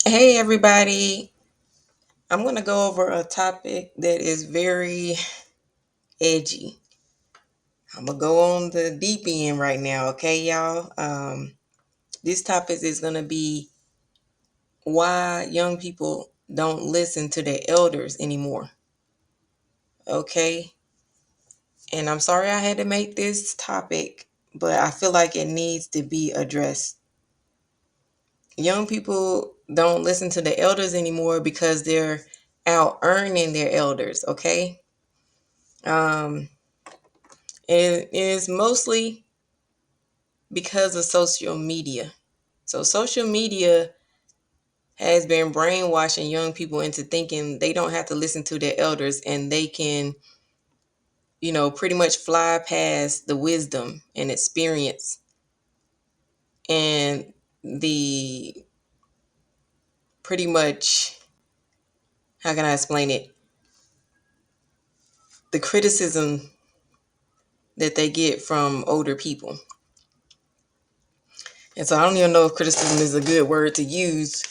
Hey, everybody. I'm going to go over a topic that is very edgy. I'm going to go on the deep end right now, okay, y'all? This topic is going to be why young people don't listen to their elders anymore, okay? And I'm sorry I had to make this topic, but I feel like it needs to be addressed. Young people don't listen to the elders anymore because they're out earning their elders, okay? Um, It is mostly because of social media. So social media has been brainwashing young people into thinking they don't have to listen to their elders and they can, pretty much fly past the wisdom and experience and the pretty much, how can I explain it? The criticism that they get from older people. And so I don't even know if criticism is a good word to use,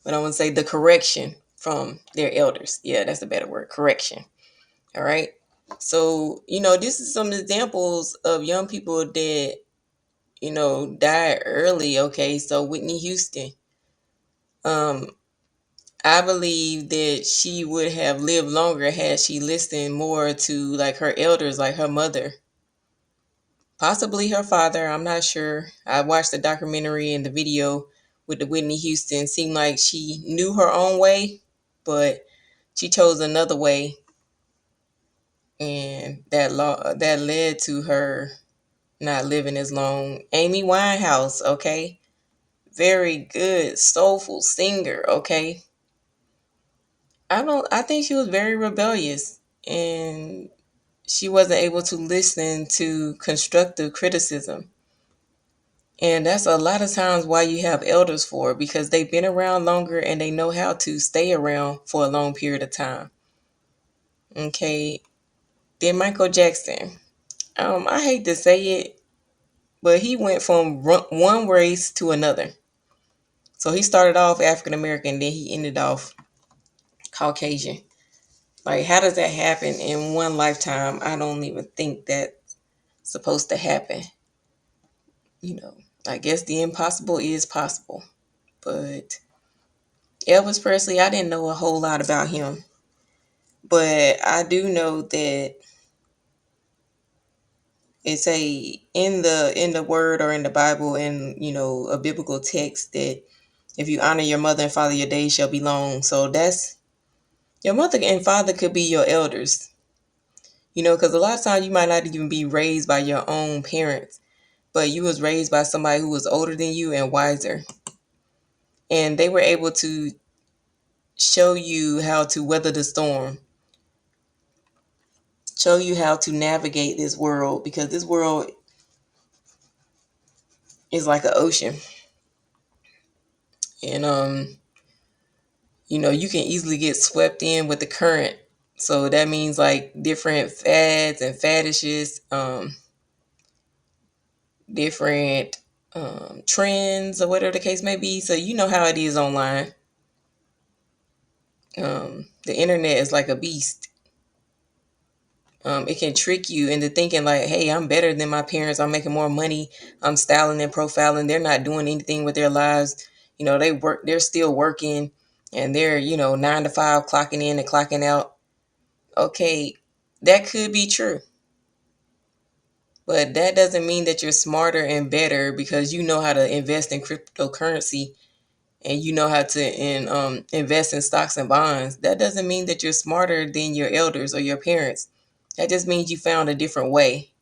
but I want to say the correction from their elders. Yeah, that's a better word, correction. All right. So, this is some examples of young people that, died early. Okay. So Whitney Houston, um, I believe that she would have lived longer had she listened more to like her elders, like her mother, possibly her father. I'm not sure. I watched the documentary and the video with the Whitney Houston. Seemed like she knew her own way, but she chose another way, and that led to her not living as long. Amy Winehouse, okay, very good, soulful singer, okay. I think she was very rebellious, and she wasn't able to listen to constructive criticism. And that's a lot of times why you have elders for, because they've been around longer and they know how to stay around for a long period of time. Okay. Then Michael Jackson. I hate to say it, but he went from one race to another. So he started off African American, then he ended off Caucasian. Like, how does that happen in one lifetime? I don't even think that's supposed to happen. You know, I guess the impossible is possible. But Elvis Presley, I didn't know a whole lot about him. But I do know that it's in the word or in the Bible, and a biblical text, that if you honor your mother and father, your days shall be long. So that's your mother and father could be your elders. Because a lot of times you might not even be raised by your own parents, but you was raised by somebody who was older than you and wiser. And they were able to show you how to weather the storm, show you how to navigate this world, because this world is like an ocean. And you can easily get swept in with the current. So that means like different fads and fetishes, different trends, or whatever the case may be. So you know how it is online. The internet is like a beast. It can trick you into thinking like, hey, I'm better than my parents. I'm making more money. I'm styling and profiling. They're not doing anything with their lives. They're still working, and they're, 9 to 5, clocking in and clocking out. Okay, that could be true. But that doesn't mean that you're smarter and better because you know how to invest in cryptocurrency, and you know how to invest in stocks and bonds. That doesn't mean that you're smarter than your elders or your parents. That just means you found a different way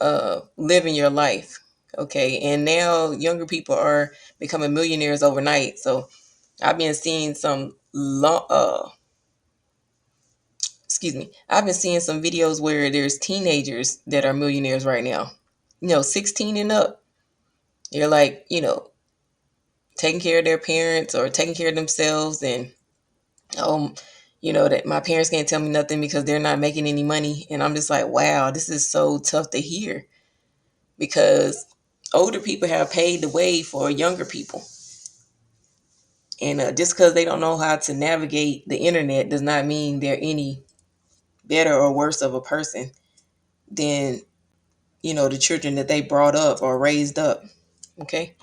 of living your life. Okay. And now younger people are becoming millionaires overnight. So I've been seeing some I've been seeing some videos where there's teenagers that are millionaires right now. 16 and up. They're like, taking care of their parents or taking care of themselves, and um that my parents can't tell me nothing because they're not making any money. And I'm just like, wow, this is so tough to hear, because older people have paved the way for younger people. And just because they don't know how to navigate the internet does not mean they're any better or worse of a person than, the children that they brought up or raised up. Okay.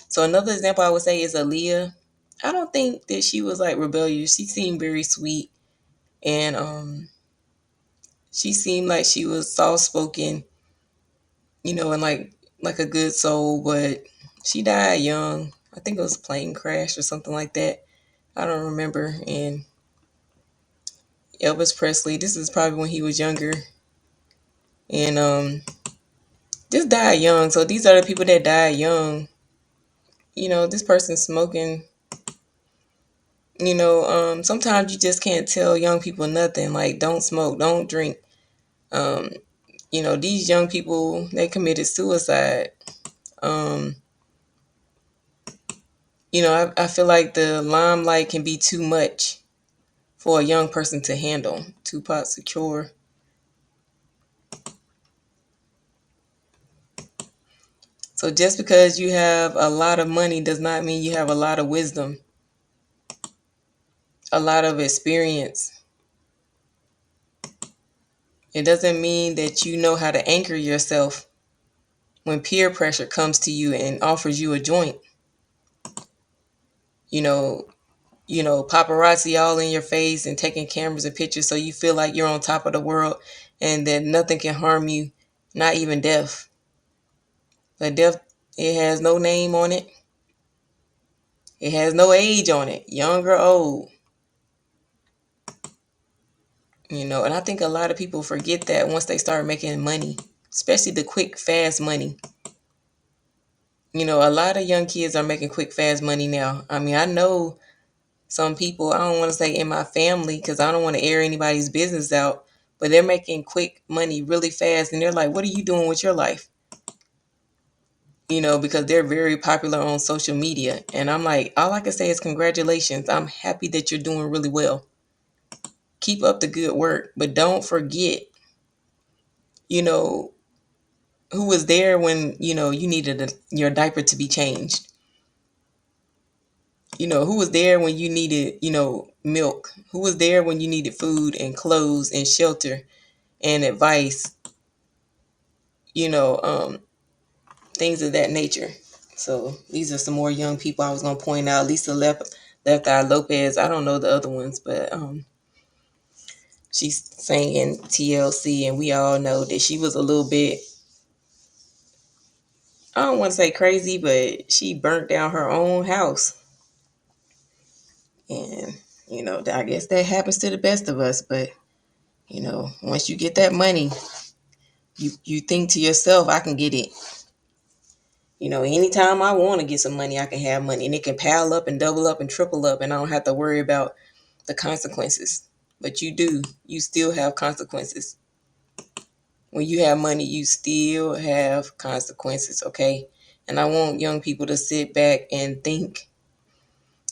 So another example I would say is Aaliyah. I don't think that she was like rebellious. She seemed very sweet, and she seemed like she was soft spoken, and like a good soul. But she died young. I think it was a plane crash or something like that. I don't remember. And Elvis Presley, this is probably when he was younger, and just died young. So these are the people that died young. This person smoking. Sometimes you just can't tell young people nothing. Like, don't smoke, don't drink. Um, these young people, they committed suicide. Um, I feel like the limelight can be too much for a young person to handle. Tupac Secure. So just because you have a lot of money does not mean you have a lot of wisdom, a lot of experience. It doesn't mean that you know how to anchor yourself when peer pressure comes to you and offers you a joint. You know, paparazzi all in your face and taking cameras and pictures so you feel like you're on top of the world and that nothing can harm you, not even death. But death, it has no name on it. It has no age on it, young or old. And I think a lot of people forget that once they start making money, especially the quick, fast money. A lot of young kids are making quick, fast money now. I mean, I know some people, I don't want to say in my family because I don't want to air anybody's business out, but they're making quick money really fast. And they're like, what are you doing with your life? Because they're very popular on social media. And I'm like, all I can say is congratulations. I'm happy that you're doing really well. Keep up the good work, but don't forget, you know, who was there when, you needed your diaper to be changed. Who was there when you needed, milk? Who was there when you needed food and clothes and shelter and advice, you know, um, things of that nature. So these are some more young people I was gonna point out. Lisa Left Eye Lopez. I don't know the other ones, but she's singing TLC, and we all know that she was a little bit. I don't want to say crazy, but she burnt down her own house, and I guess that happens to the best of us. But once you get that money, you think to yourself, I can get it. Anytime I want to get some money, I can have money, and it can pile up and double up and triple up, and I don't have to worry about the consequences. But you still have consequences. When you have money, you still have consequences, okay? And I want young people to sit back and think,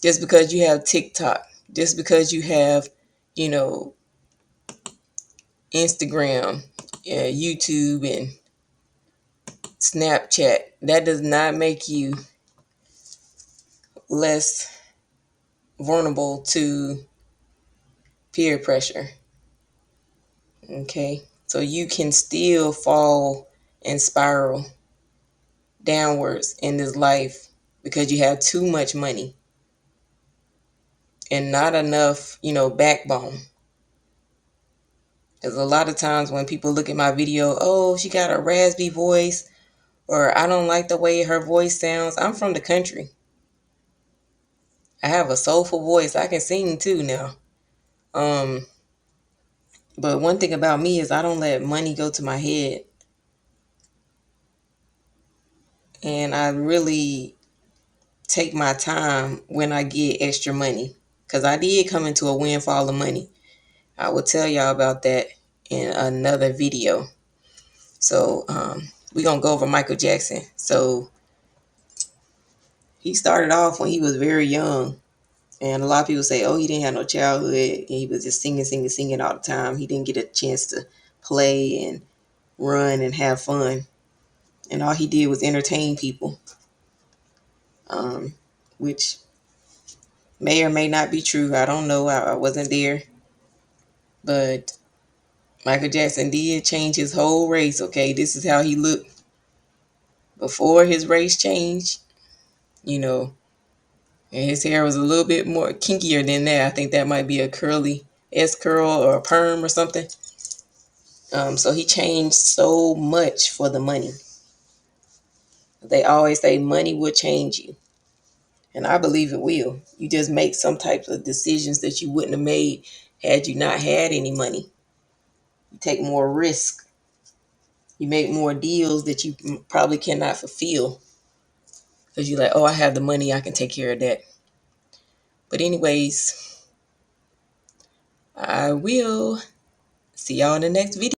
just because you have TikTok, just because you have, you know, Instagram, YouTube, and Snapchat, that does not make you less vulnerable to peer pressure. Okay. So you can still fall and spiral downwards in this life because you have too much money and not enough, backbone. Because a lot of times when people look at my video, oh, she got a raspy voice, or I don't like the way her voice sounds. I'm from the country. I have a soulful voice. I can sing too now. Um, but one thing about me is I don't let money go to my head. And I really take my time when I get extra money. Because I did come into a windfall of money. I will tell y'all about that in another video. So we're going to go over Michael Jackson. So he started off when he was very young. And a lot of people say, oh, he didn't have no childhood. And he was just singing, singing, singing all the time. He didn't get a chance to play and run and have fun. And all he did was entertain people, which May or may not be true. I don't know. I wasn't there. But Michael Jackson did change his whole race. Okay, this is how he looked before his race changed, you know, and his hair was a little bit more kinkier than that. I think that might be a curly S curl or a perm or something. So he changed so much for the money. They always say money will change you. And I believe it will. You just make some types of decisions that you wouldn't have made had you not had any money. You take more risk. You make more deals that you probably cannot fulfill because you're like, oh, I have the money. I can take care of that. But anyways, I will see y'all in the next video.